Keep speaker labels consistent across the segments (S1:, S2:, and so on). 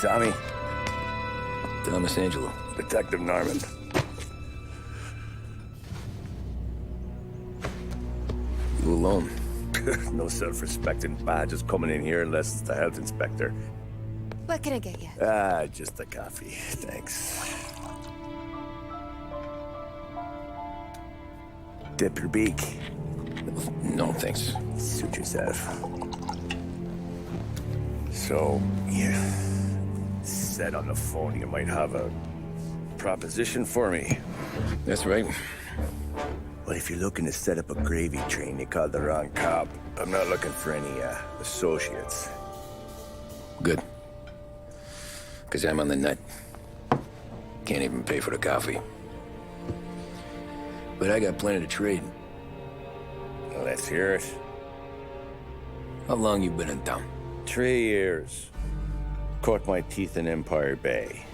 S1: Tommy.
S2: Thomas Angelo.
S1: Detective Norman.
S2: You alone?
S1: No self-respecting badges coming in here unless it's the health inspector.
S3: What can I get you?
S1: Just a coffee. Thanks. Dip your beak.
S2: No, thanks.
S1: Suit yourself. So, you said on the phone you might have a proposition for me.
S2: That's right.
S1: Well, if you're looking to set up a gravy train, you called the wrong cop. I'm not looking for any, associates.
S2: Good. Because I'm on the nut. Can't even pay for the coffee. But I got plenty to trade.
S1: Well, let's hear it.
S2: How long you been in town?
S1: 3 years. Caught my teeth in Empire Bay.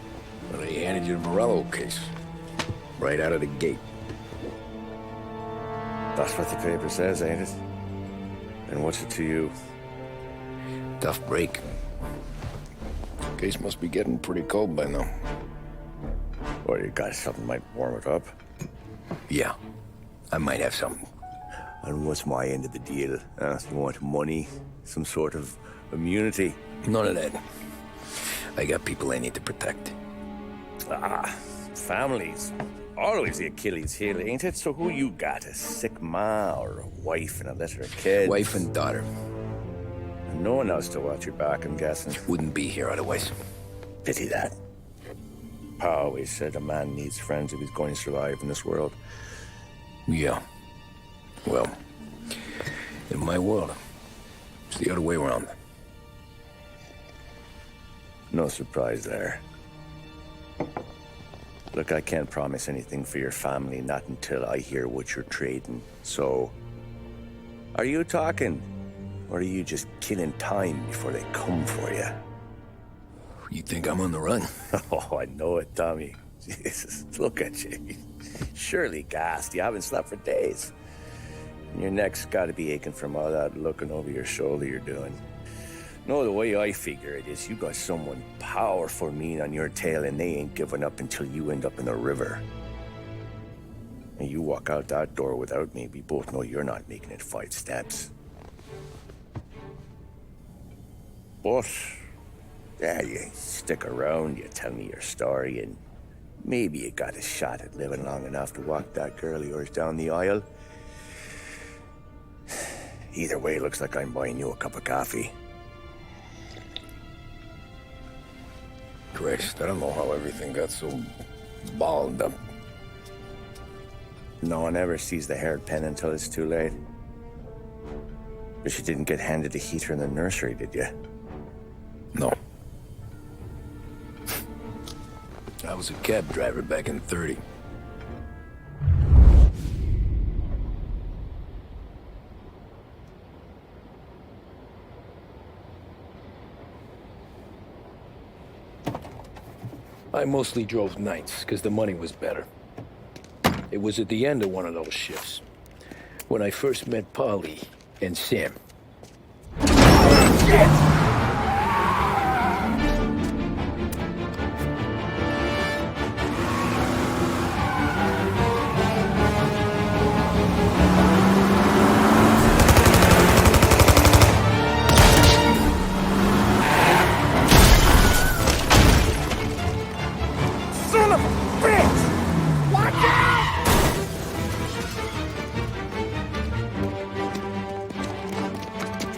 S2: Well, they handed you the Morello case. Right out of the gate.
S1: That's what the paper says, ain't it? And what's it to you?
S2: Tough break. Case must be getting pretty cold by now.
S1: Or you got something might warm it up?
S2: Yeah, I might have something.
S1: And what's my end of the deal? You want money? Some sort of immunity?
S2: None of that. I got people I need to protect.
S1: Families. Always the Achilles heel, ain't it? So who you got? A sick ma or a wife and a litter of kids?
S2: Wife and daughter.
S1: And no one else to watch your back, I'm guessing.
S2: Wouldn't be here otherwise.
S1: Pity that. Pa always said a man needs friends if he's going to survive in this world.
S2: Yeah. Well, in my world, it's the other way around.
S1: No surprise there. Look, I can't promise anything for your family, not until I hear what you're trading. So, are you talking? Or are you just killing time before they come for you?
S2: You think I'm on the run?
S1: Oh, I know it, Tommy. Jesus, look at you. Surely gassed. You haven't slept for days. And your neck's got to be aching from all that looking over your shoulder you're doing. No, the way I figure it is you got someone powerful mean on your tail and they ain't giving up until you end up in the river. And you walk out that door without me, we both know you're not making it 5 steps. But, yeah, you stick around, you tell me your story, and maybe you got a shot at living long enough to walk that girl of yours down the aisle. Either way, it looks like I'm buying you a cup of coffee.
S2: Christ, I don't know how everything got so balled up.
S1: No one ever sees the haired pen until it's too late. But you didn't get handed a heater in the nursery, did you?
S2: No. I was a cab driver back in '30. I mostly drove nights, because the money was better. It was at the end of one of those shifts, when I first met Polly and Sam. Shit!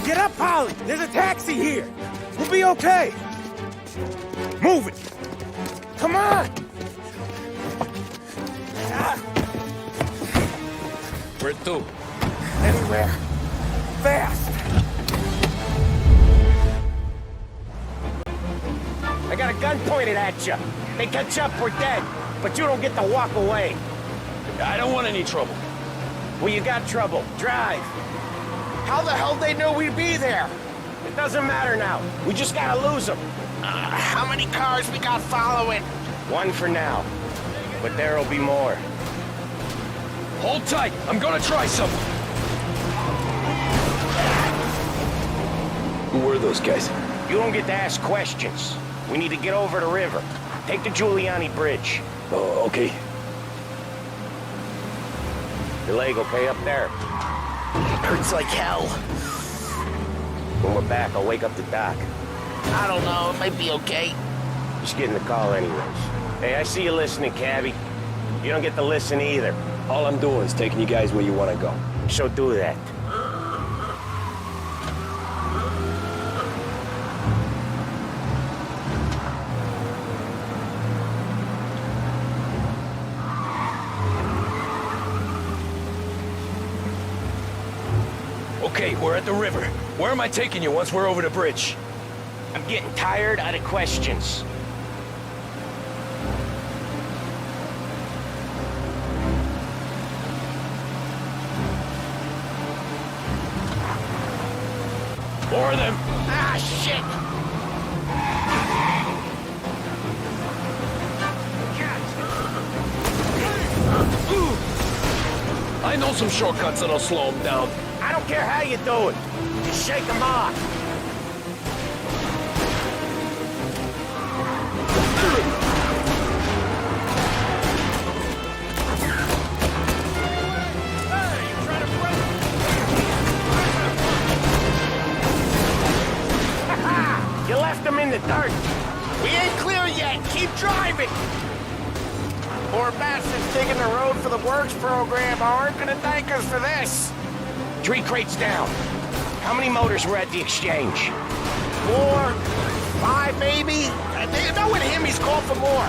S4: Get up, Polly! There's a taxi here! We'll be okay! Move it! Come on!
S2: Where to?
S4: Anywhere. Fast! I got a gun pointed at you. They catch up, we're dead. But you don't get to walk away.
S2: I don't want any trouble.
S4: Well, you got trouble. Drive. How the hell they know we'd be there? It doesn't matter now. We just gotta lose them.
S5: How many cars we got following?
S4: One for now. But there'll be more.
S2: Hold tight. I'm gonna try something. Who were those guys?
S4: You don't get to ask questions. We need to get over the river. Take the Giuliani Bridge.
S2: Oh, okay.
S4: Your leg okay up there?
S5: Hurts like hell.
S4: When we're back, I'll wake up the doc.
S5: I don't know, it might be okay.
S4: Just getting the call anyways. Hey, I see you listening, Cabby. You don't get to listen either.
S2: All I'm doing is taking you guys where you want to go.
S4: So do that.
S2: Okay, we're at the river. Where am I taking you once we're over the bridge?
S4: I'm getting tired of the questions.
S2: More of them.
S5: Ah, shit!
S2: I know some shortcuts that'll slow them down.
S4: I don't care how you do it. Just shake them off. You left them in the dirt.
S5: We ain't clear yet. Keep driving. Poor bastards digging the road for the works program aren't gonna thank us for this.
S4: 3 crates down. How many motors were at the exchange?
S5: 4, 5 maybe. You know with him, he's called for more.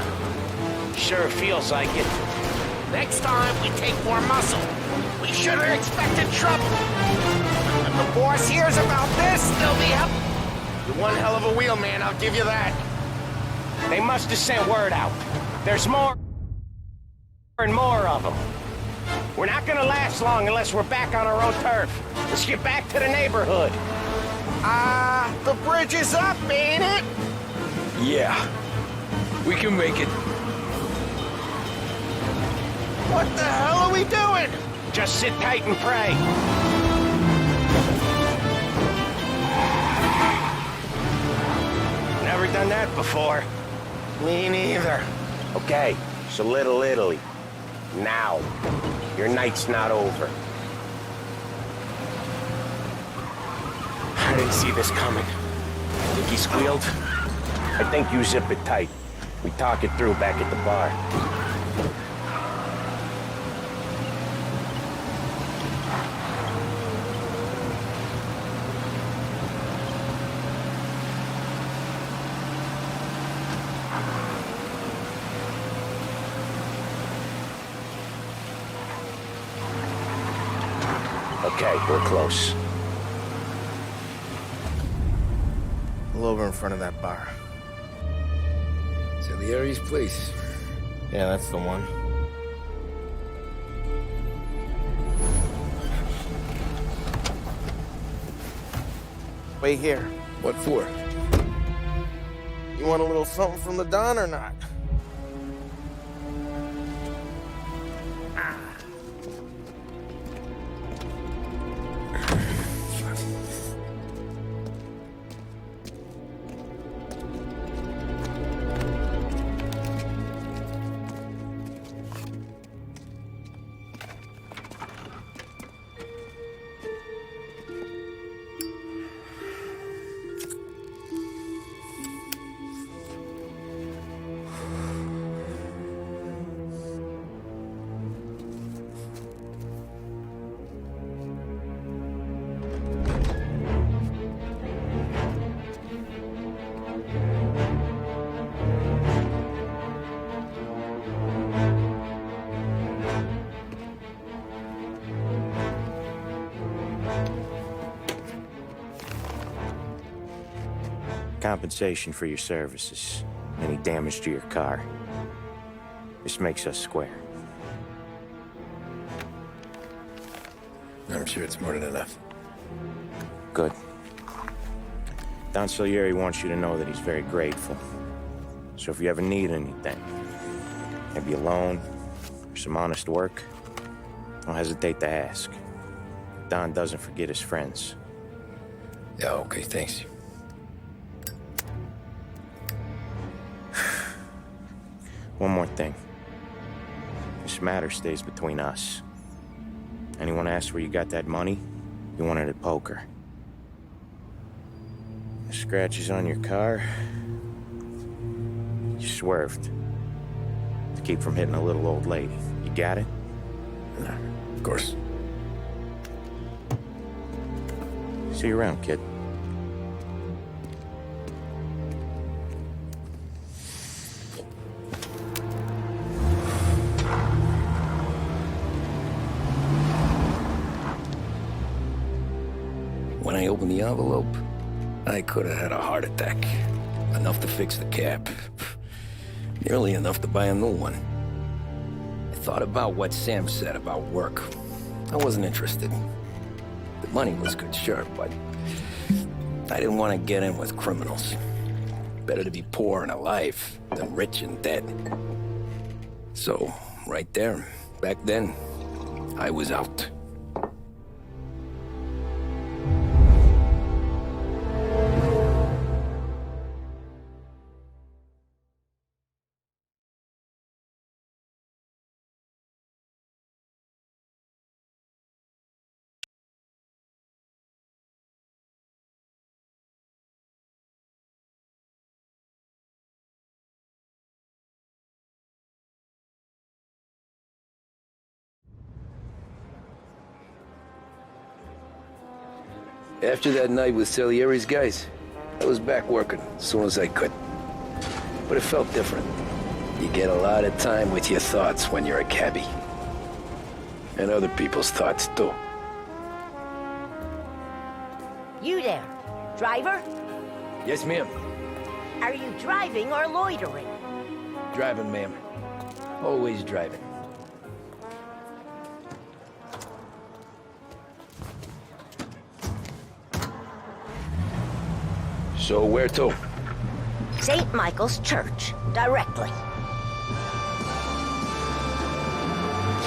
S4: Sure feels like it.
S5: Next time, we take more muscle. We should have expected trouble. If the boss hears about this, he'll be up. You're one hell of a wheelman, I'll give you that.
S4: They must have sent word out. There's more and more of them. We're not gonna last long unless we're back on our own turf. Let's get back to the neighborhood.
S5: The bridge is up, ain't it?
S2: Yeah. We can make it.
S5: What the hell are we doing?
S4: Just sit tight and pray. Never done that before.
S5: Me neither.
S4: Okay, so Little Italy. Now. Your night's not over.
S5: I didn't see this coming. Think he squealed?
S4: I think you zip it tight. We talk it through back at the bar. Okay, we're close.
S5: Pull over in front of that bar.
S2: Salieri's place.
S5: Yeah, that's the one. Wait here.
S2: What for?
S5: You want a little something from the Don or not?
S1: Compensation for your services. Any damage to your car. This makes us square.
S2: I'm sure it's more than enough.
S1: Good. Don Salieri wants you to know that he's very grateful. So if you ever need anything, maybe a loan or some honest work, don't hesitate to ask. Don doesn't forget his friends.
S2: Yeah, okay, thanks.
S4: One more thing. This matter stays between us. Anyone asks where you got that money, you won it at poker. The scratches on your car, you swerved. To keep from hitting a little old lady. You got it?
S1: No, of course.
S4: See you around, kid.
S2: When I opened the envelope, I could have had a heart attack. Enough to fix the cab. Nearly enough to buy a new one. I thought about what Sam said about work. I wasn't interested. The money was good, sure, but I didn't want to get in with criminals. Better to be poor and alive than rich and dead. So, right there, back then, I was out. After that night with Salieri's guys, I was back working as soon as I could. But it felt different. You get a lot of time with your thoughts when you're a cabbie. And other people's thoughts, too.
S6: You there, driver?
S2: Yes, ma'am.
S6: Are you driving or loitering?
S2: Driving, ma'am. Always driving. So where to?
S6: St. Michael's Church, directly.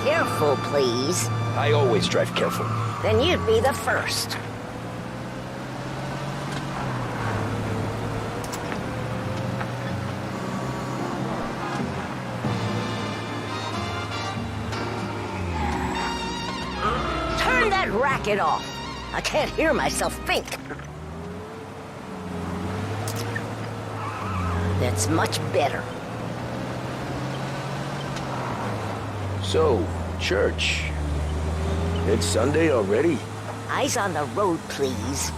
S6: Careful, please.
S2: I always drive careful.
S6: Then you'd be the first. Turn that racket off. I can't hear myself think. That's much better.
S2: So, church. It's Sunday already?
S6: Eyes on the road, please.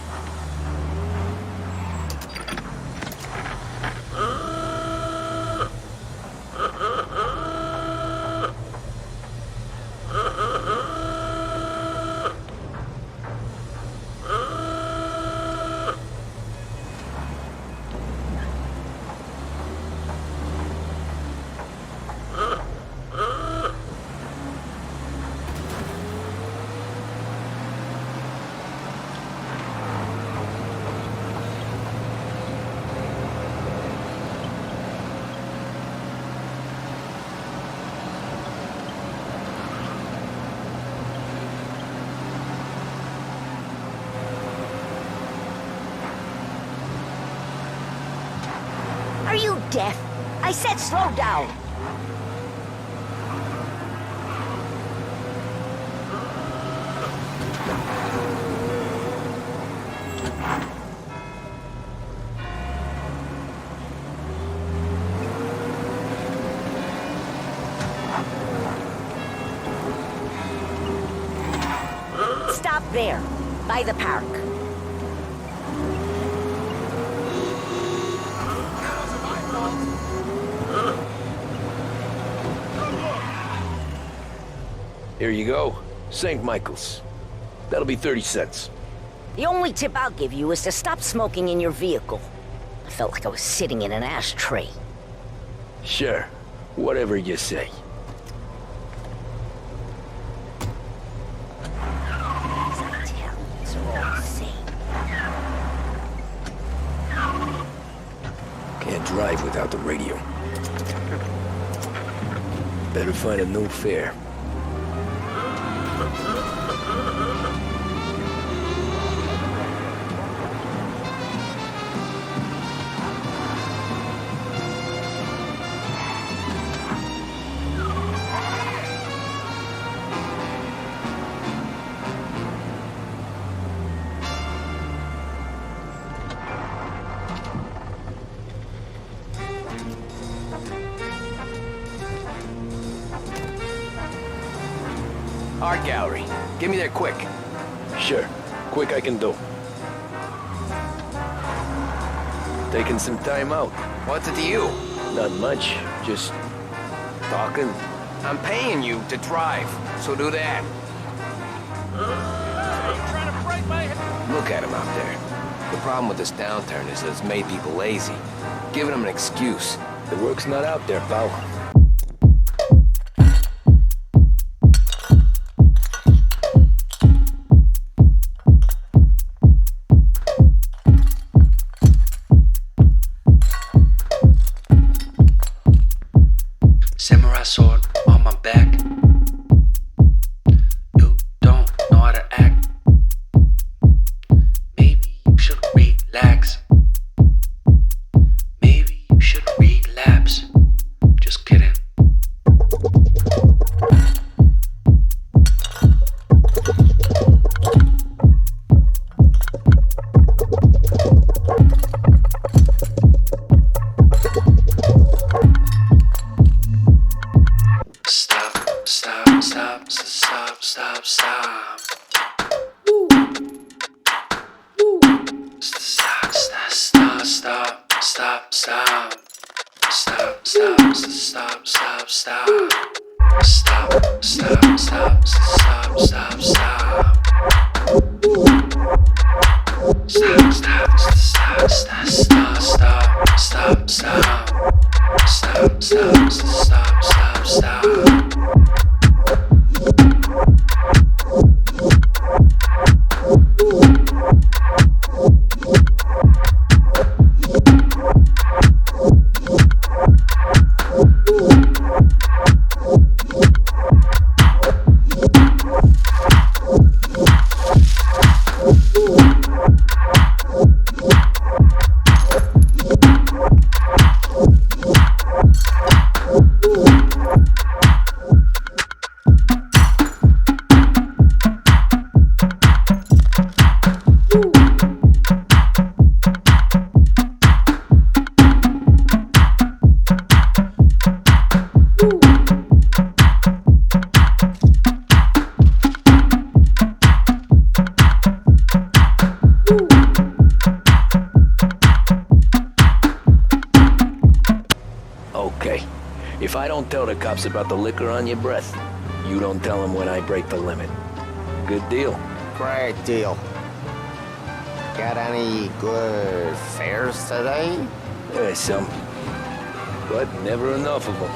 S6: Are you deaf? I said slow down. Stop there, by the park.
S2: Here you go. St. Michael's. That'll be 30 cents.
S6: The only tip I'll give you is to stop smoking in your vehicle. I felt like I was sitting in an ashtray.
S2: Sure. Whatever you say.
S6: As I tell you, it's all the same.
S2: Can't drive without the radio. Better find a new fare. Art gallery. Get me there quick. Sure. Quick I can do. Taking some time out.
S5: What's it to you?
S2: Not much. Just talking.
S5: I'm paying you to drive, so do that.
S2: Look at him out there. The problem with this downturn is that it's made people lazy. Giving them an excuse. The work's not out there, pal.
S7: Samurai sword on my back. You don't know how to act. Maybe you should relax. Maybe you should relapse. Just kidding. Stop, stop, stop, stop, stop, stop. Stop, stop, stop, stop, stop, stop. Stop, stop, stop, stop, stop. Stop, stop, stop, stop, stop, stop. Stop, stop, stop, stop, stop, stop, stop, stop. Stop, stop, stop, stop, stop.
S2: Okay. If I don't tell the cops about the liquor on your breath, you don't tell them when I break the limit. Good deal.
S4: Great deal. Got any good fares today?
S2: There's some. But never enough of them.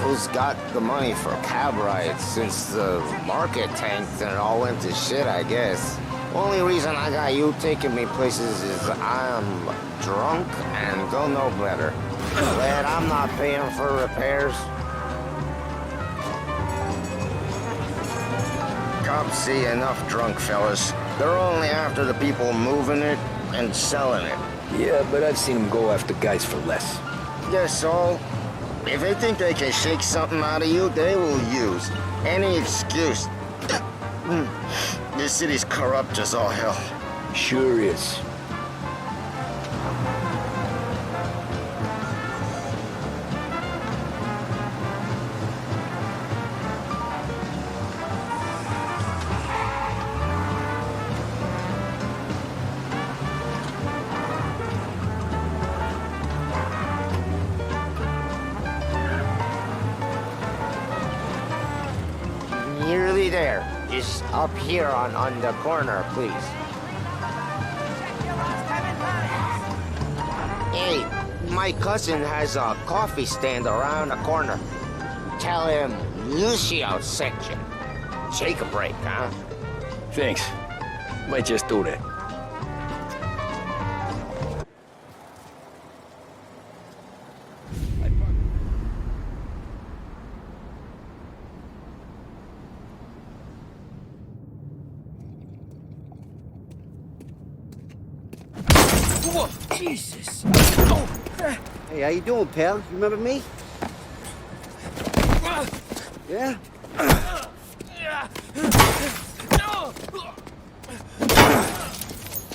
S4: Who's got the money for cab rides since the market tanked and it all went to shit, I guess? Only reason I got you taking me places is I'm drunk and don't know better. Glad I'm not paying for repairs. Cops see enough drunk fellas. They're only after the people moving it and selling it.
S2: Yeah, but I've seen them go after guys for less.
S4: Guess so. If they think they can shake something out of you, they will use any excuse. This city's corrupt as all hell.
S2: Sure is.
S4: Nearly there. Just up here on the corner, please. Hey, my cousin has a coffee stand around the corner. Tell him Lucio sent you. Take a break, huh?
S2: Thanks. Might just do that.
S8: Whoa, Jesus!
S9: Hey, how you doing, pal? You remember me? Yeah?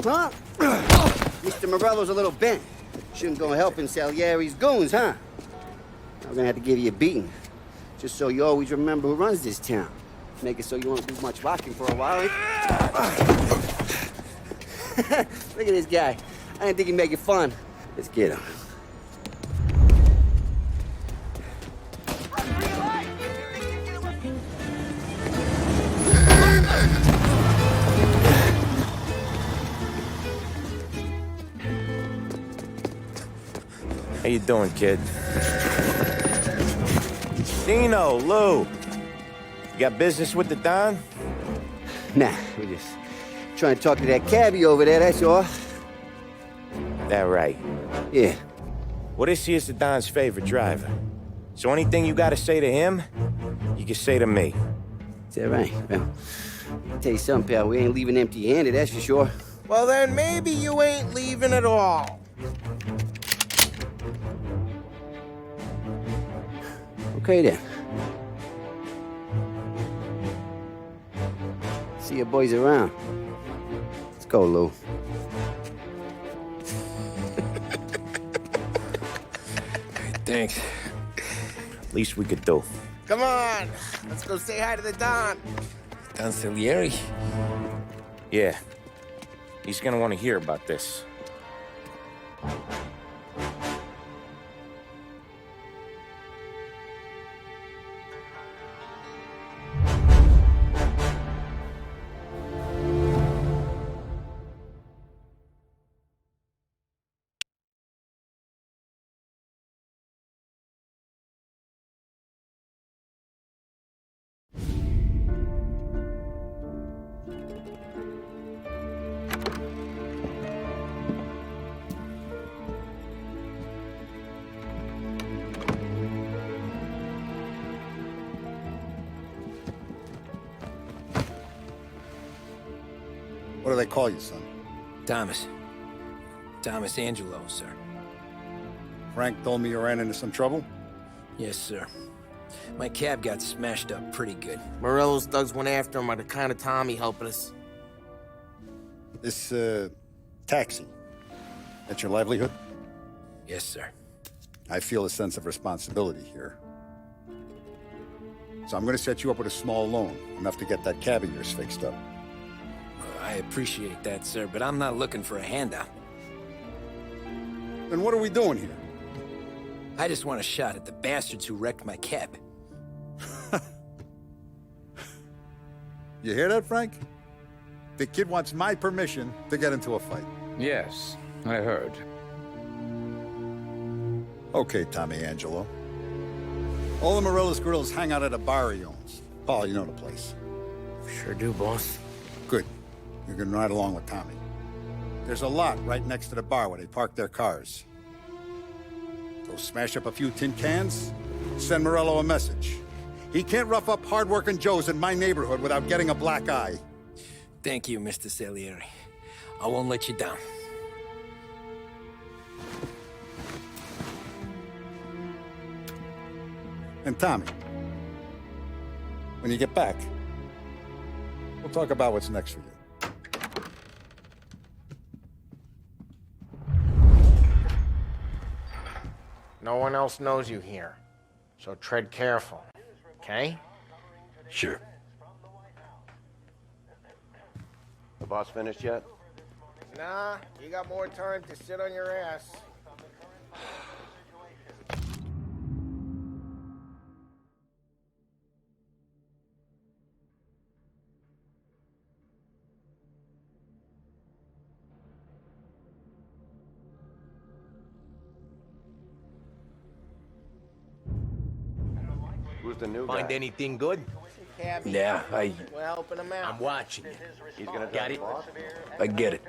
S9: Huh? Mr. Morello's a little bent. Shouldn't go helping Salieri's goons, huh? I'm gonna have to give you a beating. Just so you always remember who runs this town. Make it so you won't do much walking for a while. Look at this guy. I didn't think he'd make it fun. Let's get him.
S1: How you doing, kid? Dino, Lou. You got business with the Don?
S9: Nah, we're just trying to talk to that cabbie over there, that's all.
S1: That right.
S9: Yeah.
S1: Well, this here's the Don's favorite driver. So anything you gotta say to him, you can say to me.
S9: Is that right? Well, I'll tell you something, pal. We ain't leaving empty-handed, that's for sure.
S5: Well, then maybe you ain't leaving at all.
S9: Okay, then. See your boys around. Let's go, Lou.
S2: Thanks.
S1: Least we could do.
S5: Come on, let's go say hi to the Don.
S2: Don Salieri?
S1: Yeah. He's gonna want to hear about this.
S10: What do they call you, son?
S2: Thomas. Thomas Angelo, sir.
S10: Frank told me you ran into some trouble?
S2: Yes, sir. My cab got smashed up pretty good.
S5: Morello's thugs went after him by the kind of Tommy helping us.
S10: This, taxi. That's your livelihood?
S2: Yes, sir.
S10: I feel a sense of responsibility here. So I'm gonna set you up with a small loan, enough to get that cab of yours fixed up.
S2: I appreciate that, sir, but I'm not looking for a handout.
S10: Then what are we doing here?
S2: I just want a shot at the bastards who wrecked my cab.
S10: You hear that, Frank? The kid wants my permission to get into a fight.
S11: Yes, I heard.
S10: Okay, Tommy Angelo. All the Morello's girls hang out at a bar he owns. Paul, you know the place.
S5: Sure do, boss.
S10: Good. You can ride along with Tommy. There's a lot right next to the bar where they park their cars. Go smash up a few tin cans, send Morello a message. He can't rough up hard-working Joes in my neighborhood without getting a black eye.
S2: Thank you, Mr. Salieri. I won't let you down.
S10: And Tommy, when you get back, we'll talk about what's next for you.
S5: No one else knows you here, so tread careful, okay?
S2: Sure.
S12: The boss finished yet?
S5: Nah, you got more time to sit on your ass.
S12: Who's the new
S4: Find
S12: guy?
S4: anything good?
S2: Yeah,
S5: We're helping him out.
S4: I'm watching you.
S12: He's gonna
S4: Got it?
S2: I get it.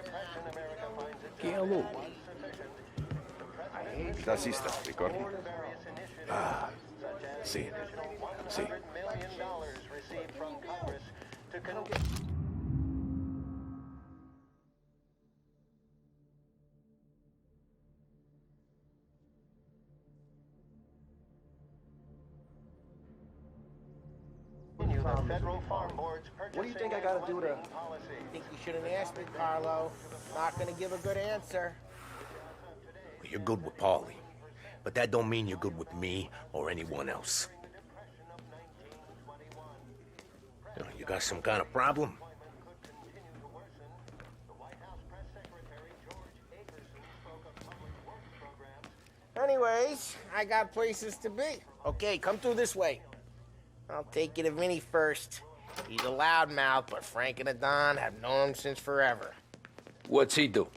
S12: Taxista, ricordi? Ah, sì, sì.
S5: What do you think I gotta do to... I think you shouldn't ask me, Carlo. Not gonna give a good answer.
S4: You're good with Paulie, but that don't mean you're good with me or anyone else. You got some kind of problem? Anyways, I got places to be. Okay, come through this way. I'll take you to Vinny first. He's a loudmouth, but Frank and the Don have known him since forever.
S2: What's he do?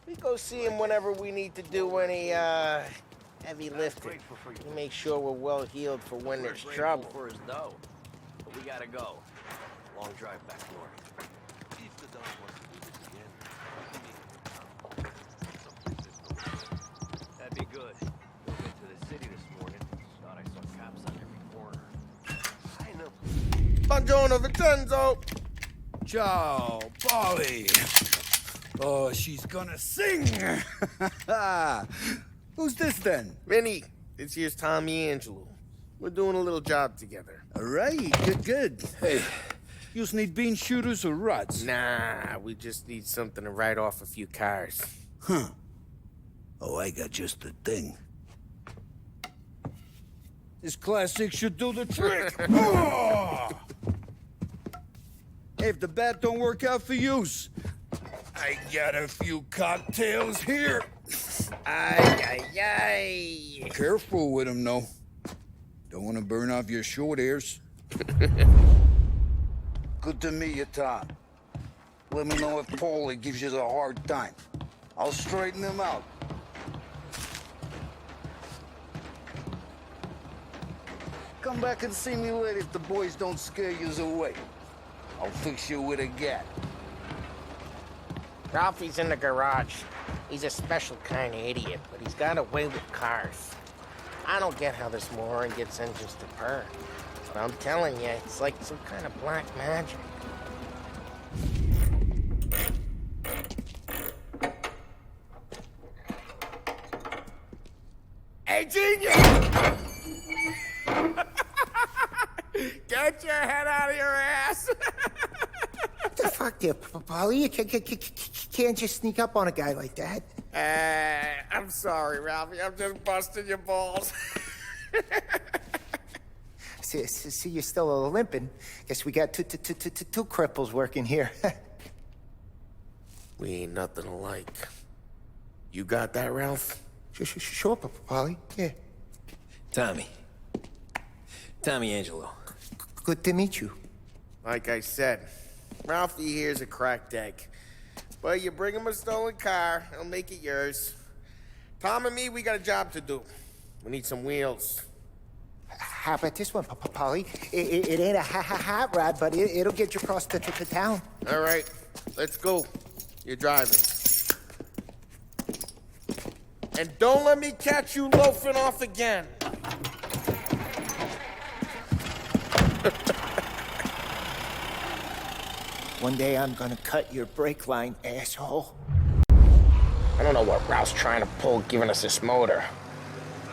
S4: We go see him whenever we need to do any, heavy lifting. We make sure we're well healed for when there's trouble.
S2: For his dough. But we gotta go. Long drive back north. That'd be good. We'll get to the city this morning. Thought I saw cops on every corner. I know.
S4: Buongiorno, Vincenzo!
S8: Ciao, Polly. Oh, she's gonna sing. Who's this then?
S4: Vinny, this here's Tommy Angelo. We're doing a little job together.
S8: All right, good. Hey, you need bean shooters or rods?
S4: Nah, we just need something to write off a few cars.
S8: Huh. Oh, I got just the thing. This classic should do the trick. Oh! Hey, if the bat don't work out for yous, I got a few cocktails here.
S4: Ay, ay, ay.
S8: Careful with them, though. Don't want to burn off your short hairs. Good to meet you, Tom. Let me know if Paulie gives you a hard time. I'll straighten him out. Come back and see me later if the boys don't scare yous away. I'll fix you with a gat.
S4: Ralphie's in the garage. He's a special kind of idiot, but he's got a way with cars. I don't get how this moron gets engines to purr. But I'm telling you, it's like some kind of black magic. Hey, genius! Get your head out of your ass!
S13: What the fuck there, Polly? You can't just sneak up on a guy like that.
S4: I'm sorry, Ralphie. I'm just busting your balls.
S13: See, you're still limping. Guess we got two cripples working here.
S4: We ain't nothing alike. You got that, Ralph?
S13: Sure, Polly. Yeah.
S2: Tommy Angelo.
S13: Good to meet you.
S4: Like I said, Ralphie here's a cracked egg. But you bring him a stolen car, he'll make it yours. Tom and me, we got a job to do. We need some wheels.
S13: How about this one, Polly? It ain't a hot rod, but it'll get you across to town.
S4: All right, let's go. You're driving. And don't let me catch you loafing off again.
S13: One day I'm gonna cut your brake line, asshole.
S4: I don't know what Ralph's trying to pull giving us this motor.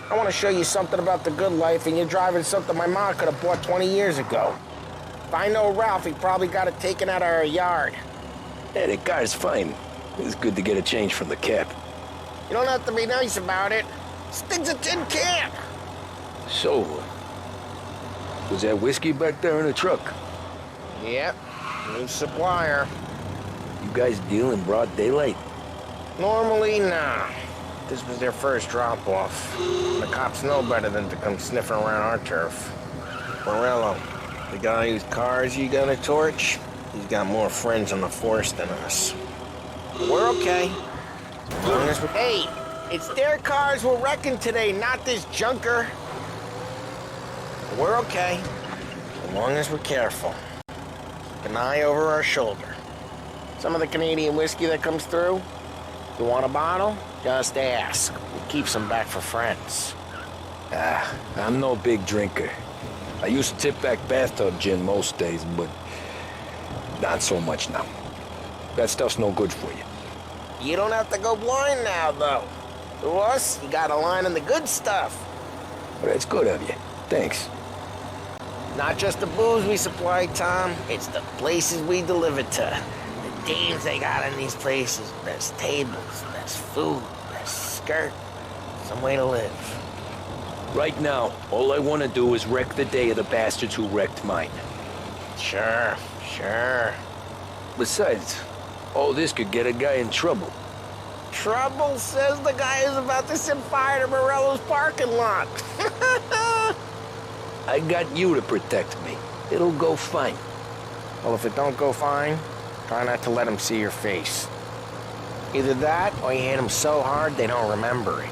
S4: I want to show you something about the good life, and you're driving something my mom could have bought 20 years ago. If I know Ralph, he probably got it taken out of our yard.
S2: Hey, the car's fine. It's good to get a change from the cap.
S4: You don't have to be nice about it. This thing's a tin can.
S2: So, was that whiskey back there in the truck?
S4: Yep, new supplier.
S2: You guys deal in broad daylight?
S4: Normally, nah. This was their first drop-off. The cops know better than to come sniffing around our turf. Morello, the guy whose cars you got a torch, he's got more friends on the force than us. But we're okay. As long as we're... Hey, it's their cars we're wrecking today, not this junker. But we're okay. As long as we're careful. Keep an eye over our shoulder. Some of the Canadian whiskey that comes through, you want a bottle? Just ask. We'll keep some back for friends.
S2: I'm no big drinker. I used to tip back bathtub gin most days, but not so much now. That stuff's no good for you.
S4: You don't have to go blind now, though. To us, you got a line on the good stuff.
S2: Well, that's good of you. Thanks.
S4: Not just the booze we supply, Tom. It's the places we deliver to. The dames they got in these places. Best tables, best food, best skirt. Some way to live.
S2: Right now, all I want to do is wreck the day of the bastards who wrecked mine.
S4: Sure.
S2: Besides, all this could get a guy in trouble.
S4: Trouble, says the guy who's about to set fire to Morello's parking lot.
S2: I got you to protect me. It'll go fine.
S4: Well, if it don't go fine, try not to let him see your face. Either that, or you hit them so hard they don't remember it.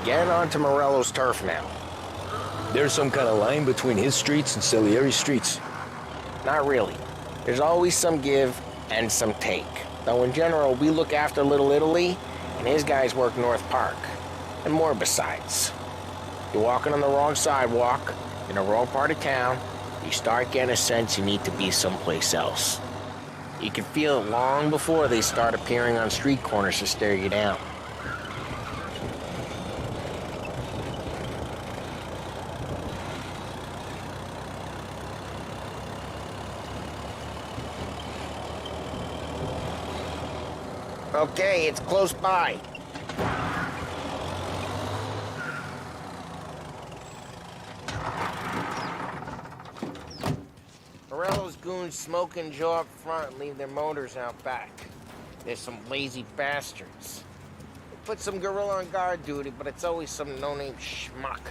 S4: Get onto Morello's turf now.
S2: There's some kind of line between his streets and Salieri's streets.
S4: Not really. There's always some give and some take. Though in general, we look after Little Italy, and his guys work North Park. And more besides. You're walking on the wrong sidewalk, in the wrong part of town, you start getting a sense you need to be someplace else. You can feel it long before they start appearing on street corners to stare you down. Okay, it's close by. Morello's goons smoke and jaw up front and leave their motors out back. There's some lazy bastards. They put some gorilla on guard duty, but it's always some no-name schmuck.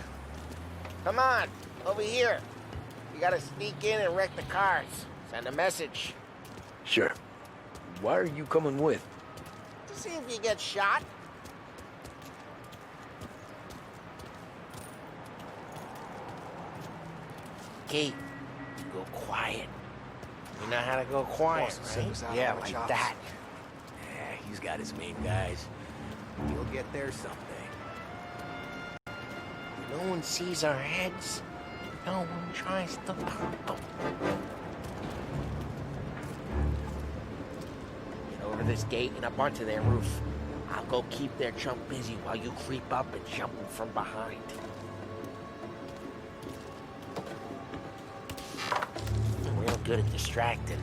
S4: Come on, over here. You gotta sneak in and wreck the cars. Send a message.
S2: Sure. Why are you coming with?
S4: To see if you get shot. Kate, go quiet. You know how to go quiet, right? Yeah, like that.
S1: Yeah, he's got his main guys. He'll get there someday.
S4: No one sees our heads. No one tries to pop them. Get over this gate and up onto their roof. I'll go keep their chump busy while you creep up and jump them from behind. I'm real good at distracting.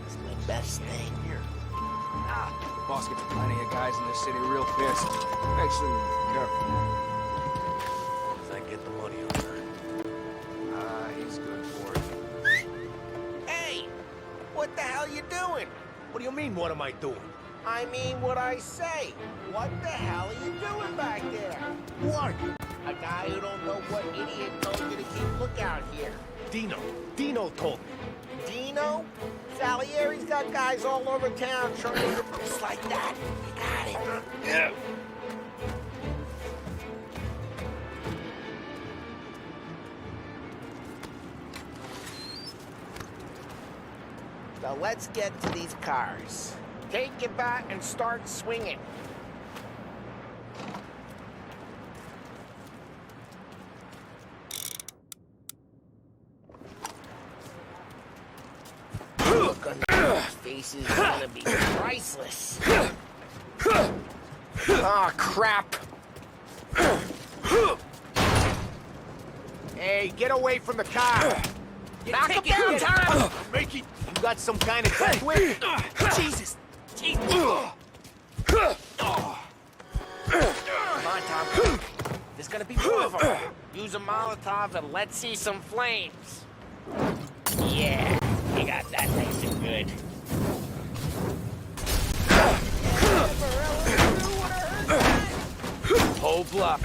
S4: It's my best thing.
S11: The boss gets plenty of guys in this city real pissed. Makes them careful.
S1: As I get the money over.
S11: He's good for it.
S4: Hey! What the hell you doing?
S1: What do you mean, what am I doing?
S4: I mean what I say. What the hell are you doing back there?
S1: What?
S4: A guy who don't know what idiot told you to keep lookout here.
S1: Dino told me.
S4: Dino? Salieri's got guys all over town trying to... Just like that. You got it.
S1: Yeah.
S4: Now let's get to these cars. Take your bat and start swinging. Look on these faces is gonna be priceless. Ah, crap. Hey, get away from the car. Knock him down, Tom!
S1: Make it. You got some kind of gun whip? Jesus.
S4: Come on, Tom. There's gonna be more of them. Use a Molotov and let's see some flames. Yeah, you got that nice and good.
S2: Whole block.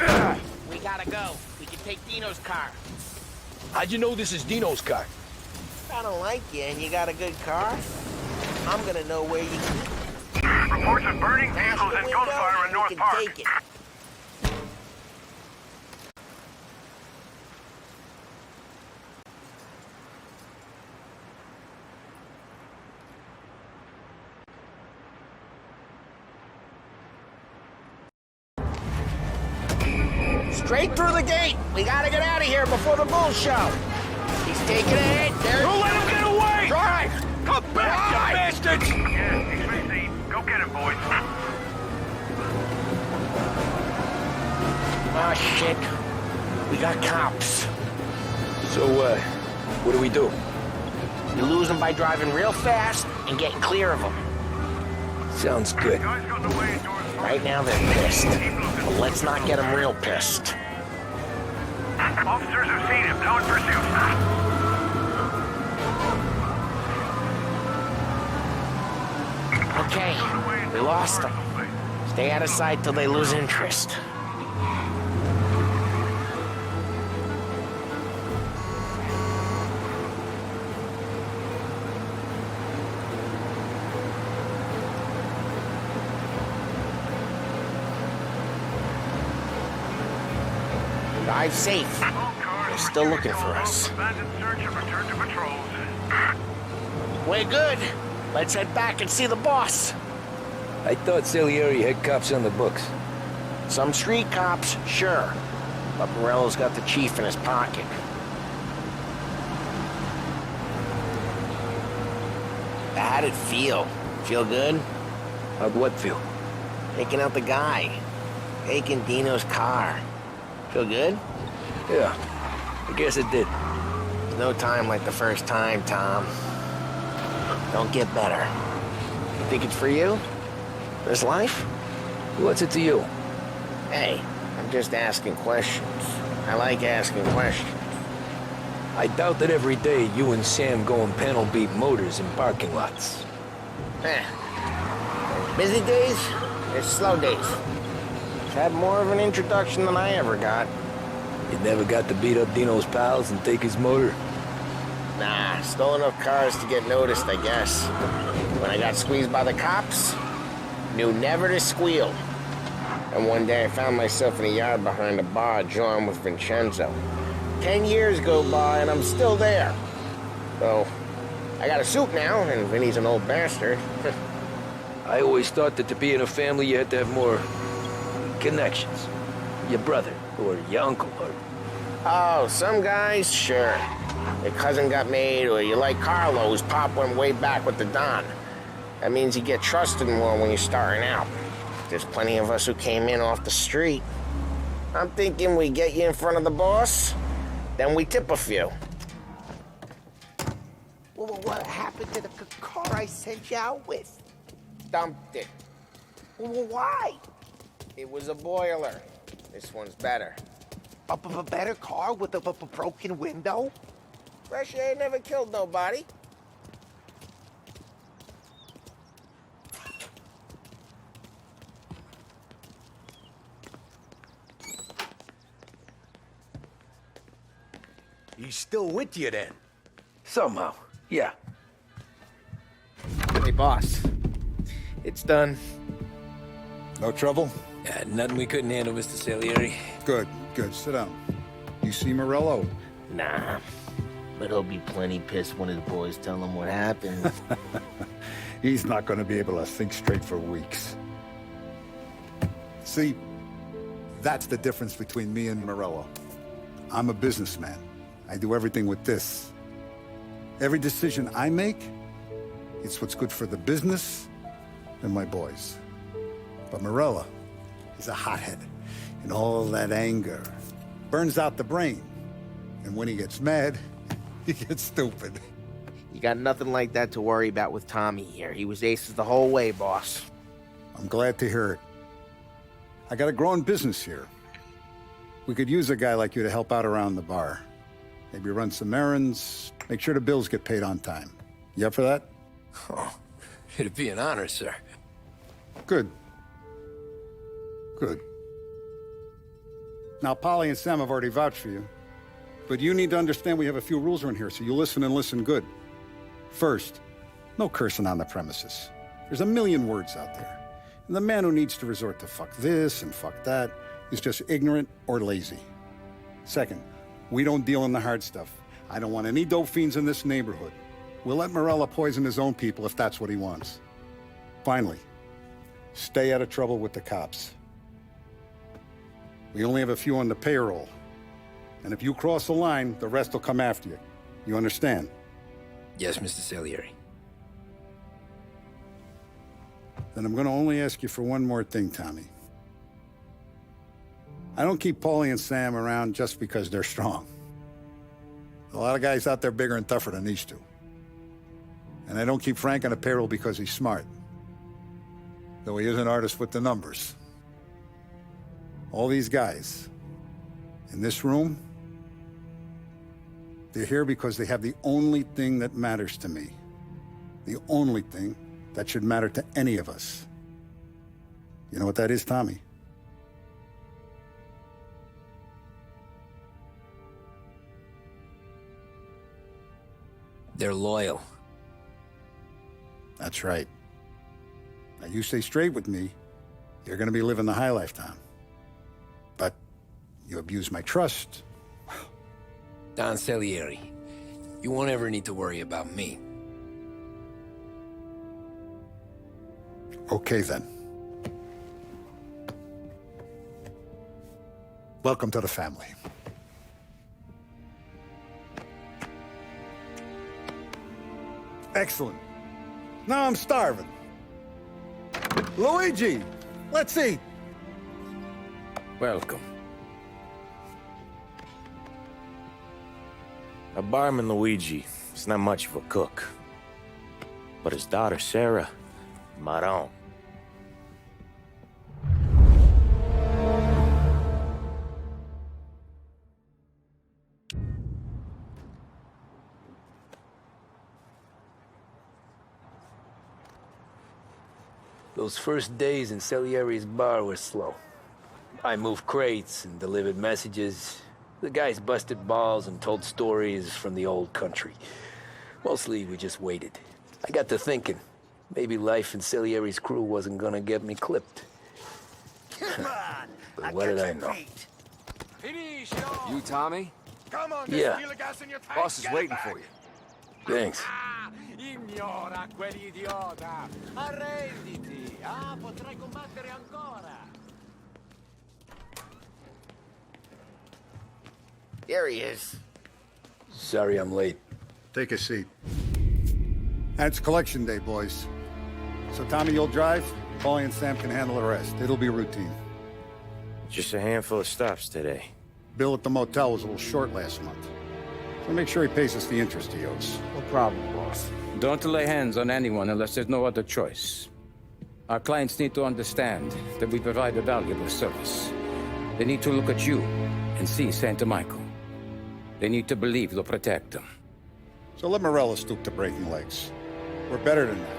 S4: We gotta go. We can take Dino's car.
S2: How'd you know this is Dino's car?
S4: I don't like you and you got a good car. I'm gonna know where you keep it.
S14: Reports of burning vehicles and gunfire in North Park.
S4: Take it. Straight through the gate. We gotta get out of here before the bull show. He's taking a hit. There.
S14: Don't let him get away!
S4: Drive!
S14: Come back,
S4: Drive!
S14: you bastards! Yeah, he's received. Go get him, boys.
S4: Ah, shit. We got cops.
S2: So, what do we do?
S5: You lose them by driving real fast and getting clear of them.
S2: Sounds good.
S5: Right now they're pissed, but let's not get them real pissed.
S14: Officers have seen him. Now in pursuit.
S5: Okay, we lost them. Stay out of sight till they lose interest. Drive safe. They're still looking for us. We're good. Let's head back and see the boss.
S2: I thought Salieri had cops on the books.
S5: Some street cops, sure. But Morello's got the chief in his pocket. How'd it feel? Feel good?
S2: How'd what feel?
S5: Taking out the guy. Taking Dino's car. Feel good?
S2: Yeah, I guess it did.
S5: There's no time like the first time, Tom. Don't get better. You think it's for you? This life?
S2: What's it to you?
S5: Hey, I'm just asking questions. I like asking questions.
S2: I doubt that every day you and Sam go and panel beat motors in parking lots.
S5: Busy days, there's slow days. Had more of an introduction than I ever got.
S2: You never got to beat up Dino's pals and take his motor?
S5: Nah, stole enough cars to get noticed, I guess. When I got squeezed by the cops, knew never to squeal. And one day I found myself in a yard behind a bar drawing with Vincenzo. 10 years go by and I'm still there. So, I got a suit now, and Vinny's an old bastard.
S2: I always thought that to be in a family you had to have more connections. Your brother, or your uncle, or...
S5: Oh, some guys, sure. Your cousin got made, or you like Carlo, whose pop went way back with the Don. That means you get trusted more when you're starting out. There's plenty of us who came in off the street. I'm thinking we get you in front of the boss, then we tip a few.
S13: Well, what happened to the car I sent you out with?
S5: Dumped it.
S13: Well, why?
S5: It was a boiler. This one's better.
S13: A better car with a broken window?
S5: Fresh air never killed nobody.
S15: He's still with you then?
S2: Somehow, yeah.
S5: Hey, boss. It's done.
S10: No trouble?
S2: Yeah, nothing we couldn't handle, Mr. Salieri.
S10: Good, good. Sit down. You see Morello?
S5: Nah. But he'll be plenty pissed when his boys tell him what happened.
S10: He's not going to be able to think straight for weeks. See, that's the difference between me and Morello. I'm a businessman. I do everything with this. Every decision I make, it's what's good for the business and my boys. But Morello is a hothead, and all that anger burns out the brain. And when he gets mad, he gets stupid.
S5: You got nothing like that to worry about with Tommy here. He was aces the whole way, boss.
S10: I'm glad to hear it. I got a growing business here. We could use a guy like you to help out around the bar. Maybe run some errands, make sure the bills get paid on time. You up for that?
S2: Oh, it'd be an honor, sir.
S10: Good. Good. Now, Polly and Sam have already vouched for you. But you need to understand we have a few rules around here, so you listen and listen good. First, no cursing on the premises. There's a million words out there. And the man who needs to resort to fuck this and fuck that is just ignorant or lazy. Second, we don't deal in the hard stuff. I don't want any dope fiends in this neighborhood. We'll let Morello poison his own people if that's what he wants. Finally, stay out of trouble with the cops. We only have a few on the payroll. And if you cross the line, the rest will come after you. You understand?
S2: Yes, Mr. Salieri.
S10: Then I'm going to only ask you for one more thing, Tommy. I don't keep Paulie and Sam around just because they're strong. A lot of guys out there bigger and tougher than these two. And I don't keep Frank on a payroll because he's smart. Though he is an artist with the numbers. All these guys in this room, they're here because they have the only thing that matters to me. The only thing that should matter to any of us. You know what that is, Tommy?
S2: They're loyal.
S10: That's right. Now, you stay straight with me, you're gonna be living the high life, Tom. But you abuse my trust.
S2: Don Salieri, you won't ever need to worry about me.
S10: Okay, then. Welcome to the family. Excellent. Now I'm starving. Luigi, let's eat.
S1: Welcome. A barman Luigi is not much of a cook. But his daughter Sarah, Maron.
S2: Those first days in Salieri's bar were slow. I moved crates and delivered messages. The guys busted balls and told stories from the old country. Mostly, we just waited. I got to thinking, maybe life in Salieri's crew wasn't gonna get me clipped.
S14: Come on!
S2: But what did I know?
S11: You, Tommy?
S14: Come on,
S2: Yeah.
S14: feel the gas in your tank.
S11: Boss is
S14: Get it
S11: waiting
S14: back.
S11: for you.
S2: Thanks.
S14: Ignora quell'idiota! Arrenditi! Potrai combattere ancora!
S5: There he is.
S2: Sorry I'm late.
S10: Take a seat. And it's collection day, boys. So Tommy, you'll drive. Paulie and Sam can handle the rest. It'll be routine.
S1: Just a handful of stops today.
S10: Bill at the motel was a little short last month. So make sure he pays us the interest he owes.
S9: No problem, boss.
S16: Don't lay hands on anyone unless there's no other choice. Our clients need to understand that we provide a valuable service. They need to look at you and see Santa Michael. They need to believe you'll protect them.
S10: So let Morella stoop to breaking legs. We're better than that.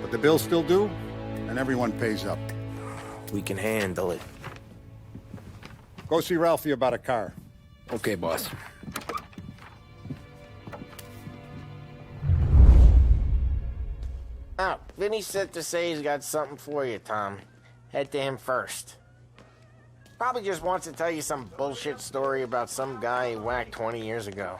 S10: But the bills still due, and everyone pays up.
S1: We can handle it.
S10: Go see Ralphie about a car.
S2: Okay, boss.
S5: Oh, Vinny said to say he's got something for you, Tom. Head to him first. Probably just wants to tell you some bullshit story about some guy he whacked 20 years ago.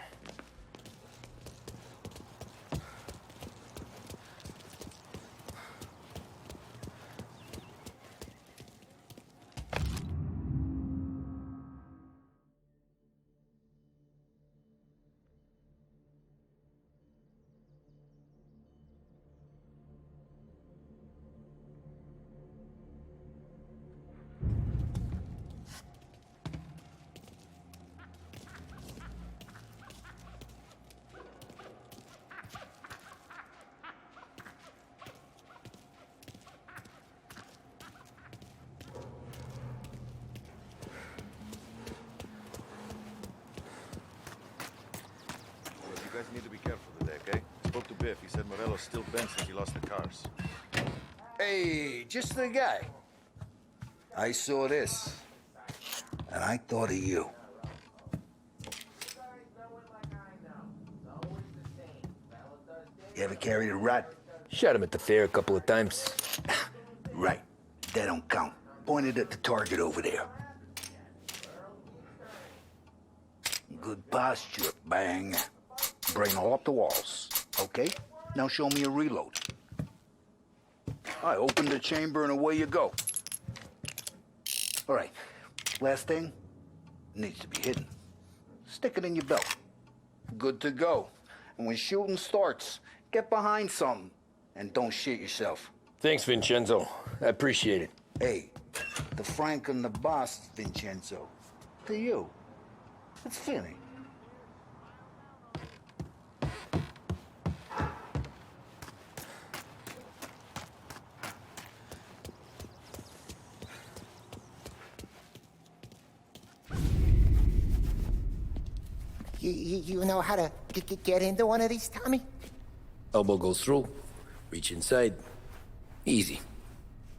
S12: You guys need to be careful today, okay? Spoke to Biff. He said Morello's still bent since he lost the cars.
S8: Hey, just the guy. I saw this, and I thought of you. You ever carried a rat?
S2: Shot him at the fair a couple of times.
S8: Right. That don't count. Pointed at the target over there. Good posture, bang. Brain all up the walls. Okay? Now show me a reload. I open the chamber and away you go. All right. Last thing needs to be hidden. Stick it in your belt. Good to go. And when shooting starts, get behind something and don't shit yourself.
S2: Thanks, Vincenzo. I appreciate it.
S8: Hey, the Frank and the boss, Vincenzo. To you. It's Vinny.
S13: You know how to get into one of these, Tommy?
S2: Elbow goes through, reach inside. Easy.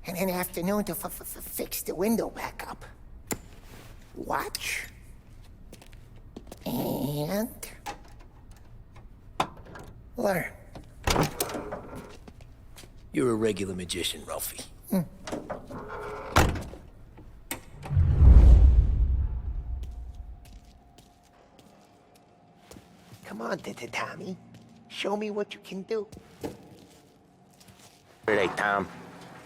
S13: And an afternoon to fix the window back up. Watch. And... learn.
S2: You're a regular magician, Ralphie.
S13: Come on, Tommy. Show me what you can do.
S4: Hey, Tom.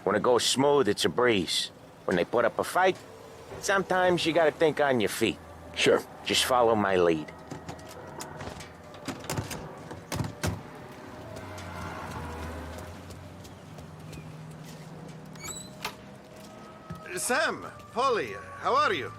S4: When it goes smooth, it's a breeze. When they put up a fight, sometimes you gotta think on your feet.
S2: Sure.
S4: Just follow my lead.
S12: Sam, Polly, how are you?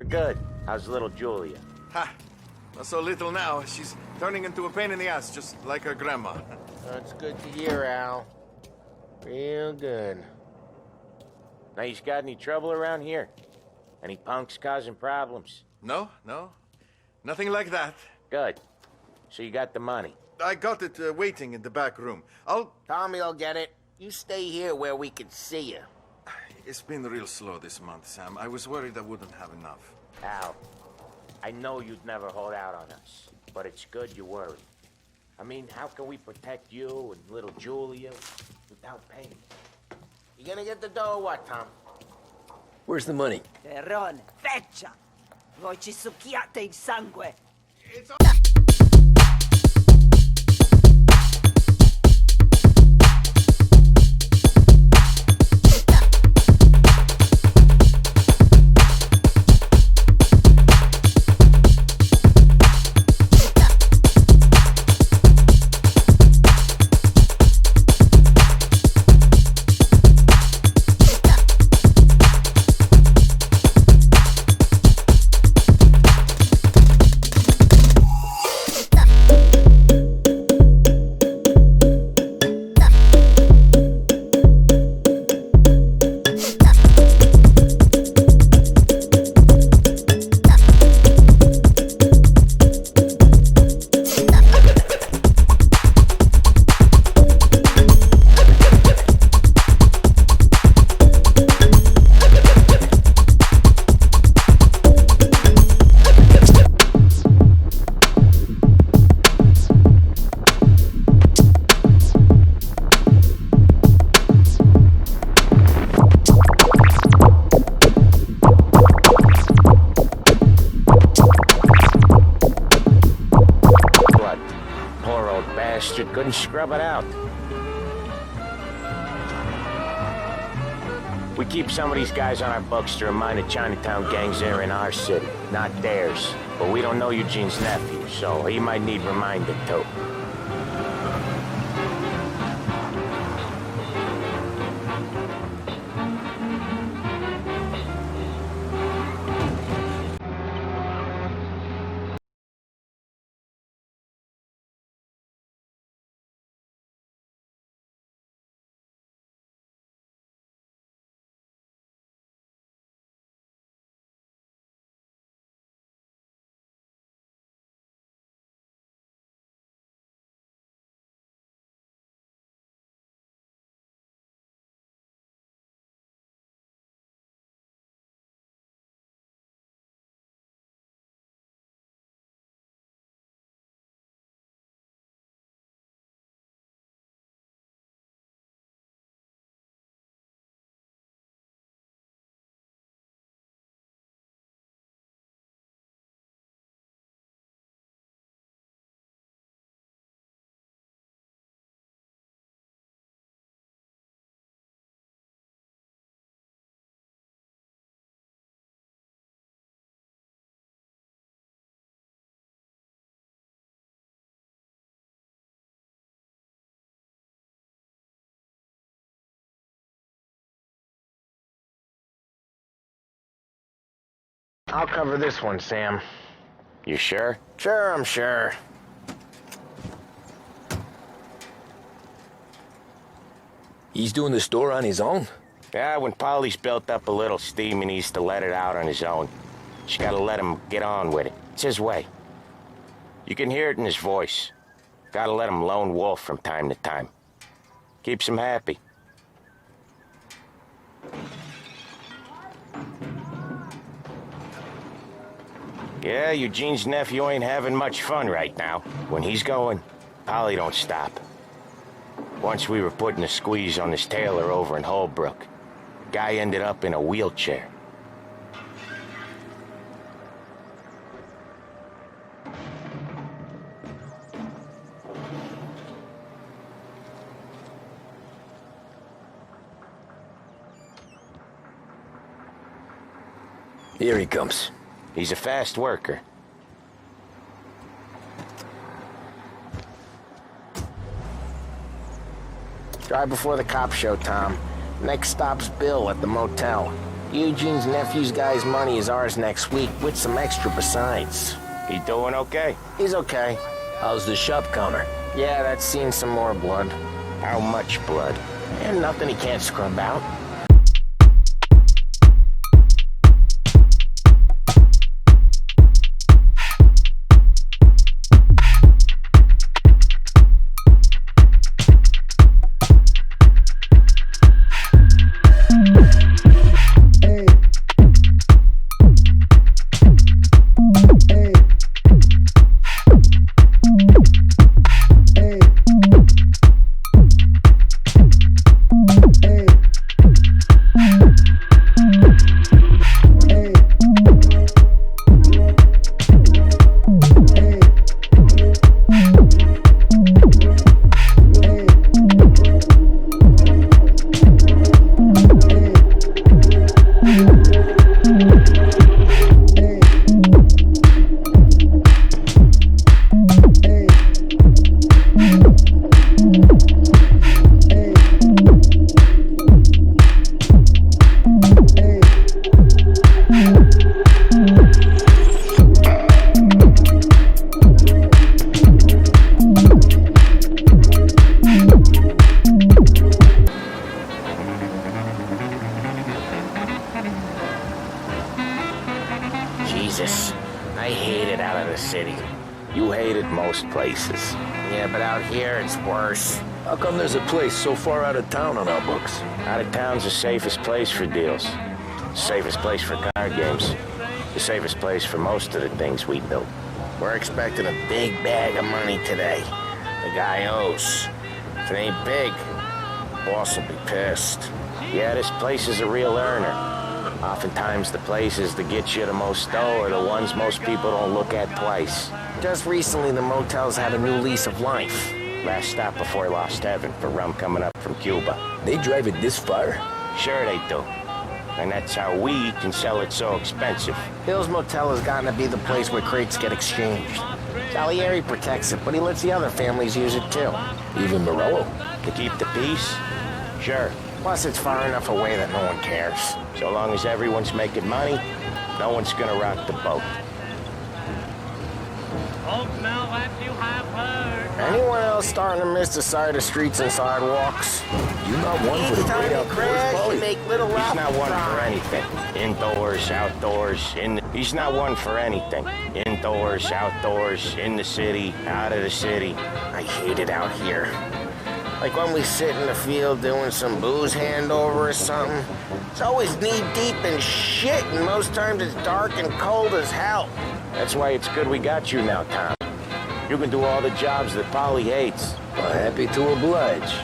S4: Good. How's little Julia?
S12: Ha! Not so little now. She's turning into a pain in the ass, just like her grandma.
S5: That's good to hear, Al. Real good.
S4: Now, you got any trouble around here? Any punks causing problems?
S12: No, no. Nothing like that.
S4: Good. So you got the money?
S12: I got it waiting in the back room.
S5: Tommy will get it. You stay here where we can see you.
S12: It's been real slow this month, Sam. I was worried I wouldn't have enough.
S4: Al, I know you'd never hold out on us, but it's good you're worried. I mean, how can we protect you and little Julia without pain?
S5: You gonna get the dough or what, Tom?
S2: Where's the money?
S17: Terrone, feccia! Voi ci succhiate il sangue!
S4: Couldn't scrub it out. We keep some of these guys on our books to remind the Chinatown gangs they're in our city, not theirs. But we don't know Eugene's nephew, so he might need reminding too. I'll cover this one, Sam. You sure?
S5: Sure, I'm sure.
S2: He's doing the store on his own?
S4: Yeah, when Polly's built up a little steam, he needs to let it out on his own. Just gotta let him get on with it. It's his way. You can hear it in his voice. Gotta let him lone wolf from time to time. Keeps him happy. Yeah, Eugene's nephew ain't having much fun right now. When he's going, Polly don't stop. Once we were putting a squeeze on this tailor over in Holbrook. Guy ended up in a wheelchair.
S2: Here he comes.
S4: He's a fast worker.
S5: Drive before the cops show, Tom. Next stop's Bill at the motel. Eugene's nephew's guy's money is ours next week, with some extra besides.
S4: He doing okay?
S5: He's okay.
S2: How's the shop counter?
S5: Yeah, that's seen some more blood.
S4: How much blood?
S5: And nothing he can't scrub out.
S4: Jesus, I hate it out of the city. You hate it most places.
S5: Yeah, but out here it's worse.
S2: How come there's a place so far out of town on our books?
S4: Out of town's the safest place for deals. The safest place for card games. The safest place for most of the things we built.
S5: We're expecting a big bag of money today. The guy owes. If it ain't big, boss will be pissed.
S4: Yeah, this place is a real earner. Oftentimes the places that get you the most dough are the ones most people don't look at twice.
S5: Just recently the motel's had a new lease of life.
S4: Last stop before Lost Heaven for rum coming up from Cuba.
S2: They drive it this far?
S4: Sure they do. And that's how we can sell it so expensive.
S5: Bill's Motel has gotten to be the place where crates get exchanged. Salieri protects it, but he lets the other families use it too.
S2: Even Morello?
S4: To keep the peace? Sure.
S5: Plus it's far enough away that no one cares.
S4: So long as everyone's making money, no one's gonna rock the boat.
S5: Anyone else starting to miss the side of streets and sidewalks?
S2: You're not one for the great outdoors, Polly.
S4: He's not one for anything. Indoors, outdoors, He's not one for anything. Indoors, outdoors, in the city, out of the city.
S5: I hate it out here. Like when we sit in the field doing some booze handover or something. It's always knee-deep in shit, and most times it's dark and cold as hell.
S4: That's why it's good we got you now, Tom. You can do all the jobs that Polly hates.
S2: Well, happy to oblige.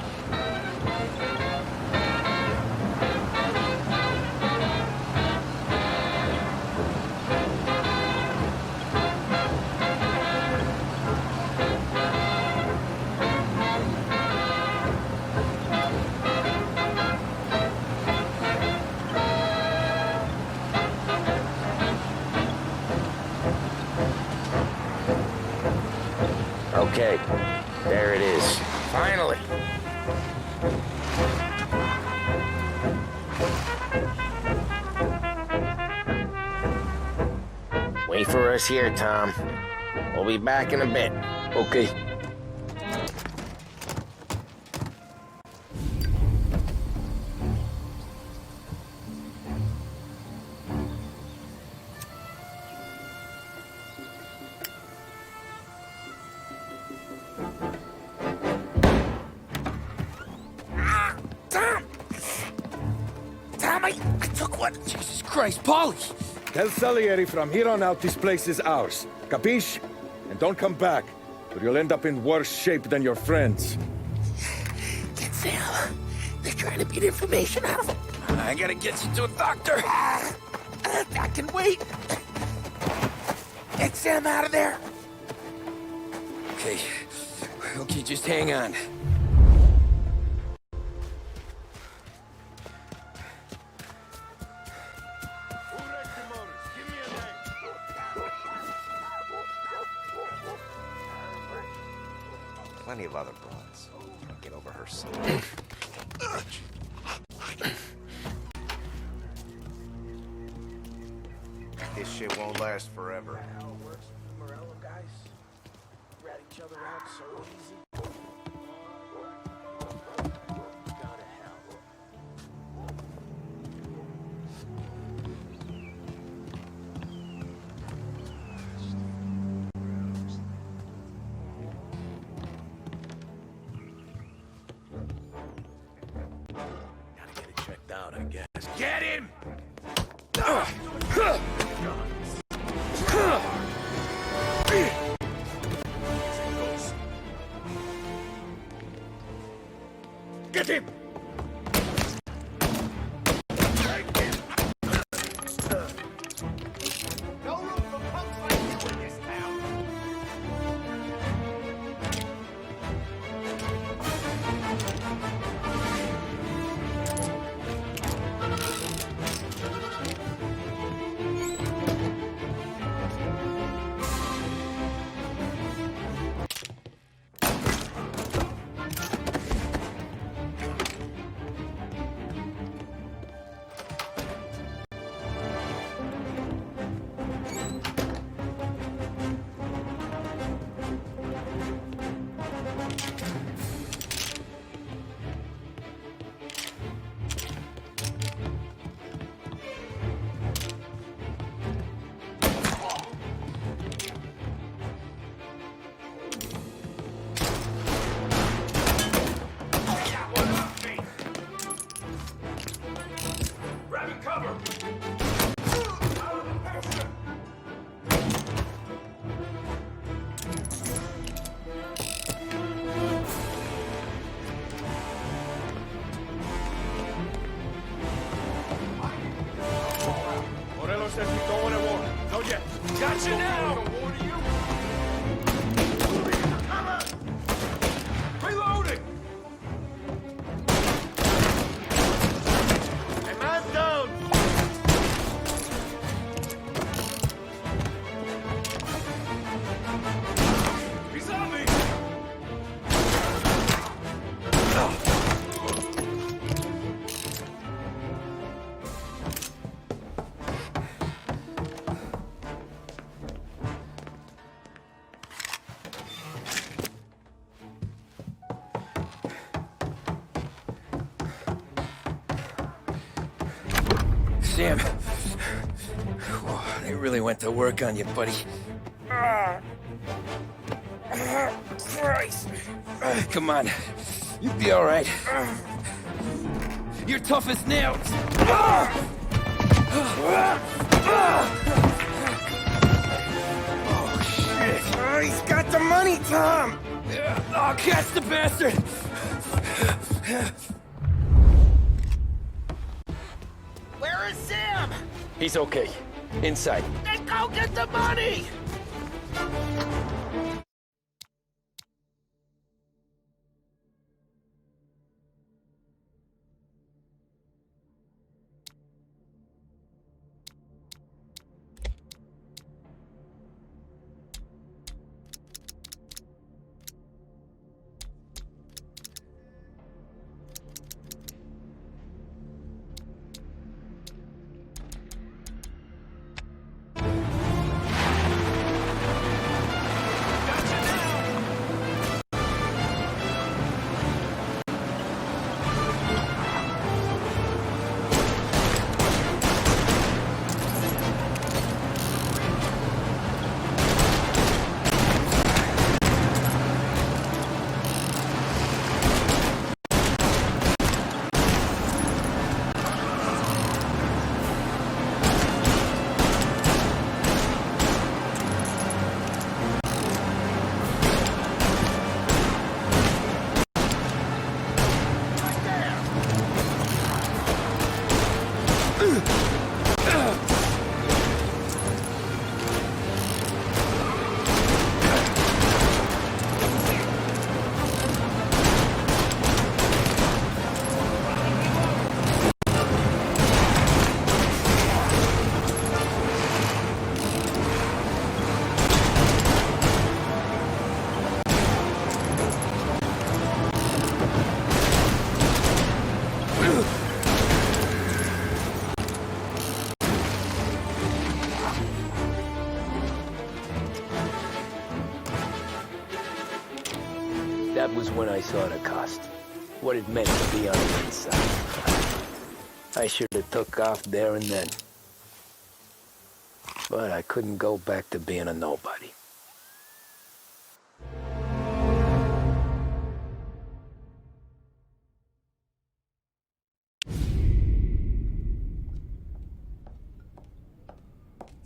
S4: Okay, there it is.
S5: Finally. Wait for us here, Tom. We'll be back in a bit.
S2: Okay. Took what? Jesus Christ, Paulie!
S15: Tell Salieri from here on out this place is ours. Capiche? And don't come back, or you'll end up in worse shape than your friends.
S2: Get Sam. They're trying to beat information out of him. I gotta get you to a doctor. I can wait. Get Sam out of there. Okay. Okay, just hang on.
S4: Plenty of other broads. Can't get over her son. This shit won't last forever.
S11: How it works with the Morello guys. Rat each other out so easy. Go to hell.
S15: Gotta get it checked out, I guess. Get him! Get him!
S14: No room for punks like you in this town.
S15: Morello says we don't want to war. Not yet. Gotcha now! Reloading! Hey, man's down! He's on me!
S2: Sam. They really went to work on you, buddy. Christ. Come on. You'll be all right. You're tough as nails. Oh, shit. He's got the money, Tom. Oh, catch the bastard.
S14: Where is Sam?
S2: He's okay. Inside.
S14: Then go get the money!
S2: was when I saw the cost. What it meant to be on the inside. I should have took off there and then. But I couldn't go back to being a nobody.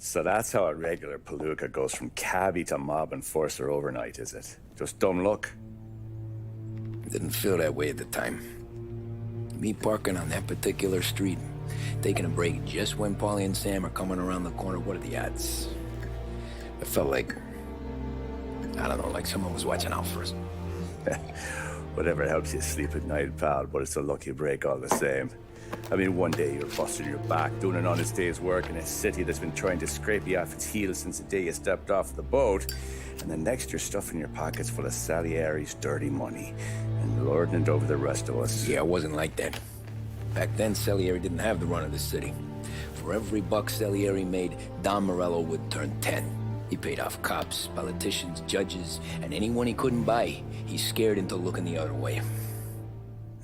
S1: So that's how a regular palooka goes from cabbie to mob enforcer overnight, is it? Just dumb luck?
S2: Didn't feel that way at the time. Me parking on that particular street, taking a break just when Paulie and Sam are coming around the corner, what are the odds? It felt like, I don't know, like someone was watching out for us.
S1: Whatever helps you sleep at night, pal, but it's a lucky break all the same. I mean, one day you're busting your back, doing an honest day's work in a city that's been trying to scrape you off its heels since the day you stepped off the boat, and the next you're stuffing your pockets full of Salieri's dirty money and lording it over the rest of us.
S2: Yeah, it wasn't like that. Back then, Salieri didn't have the run of the city. For every buck Salieri made, Don Morello would turn 10. He paid off cops, politicians, judges, and anyone he couldn't buy, he scared into looking the other way.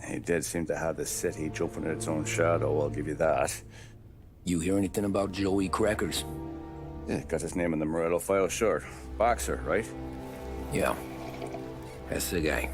S1: He did seem to have the city jumping at its own shadow, I'll give you that.
S2: You hear anything about Joey Crackers?
S1: Yeah, got his name in the Morello file, sure. Boxer, right?
S2: Yeah, that's the guy.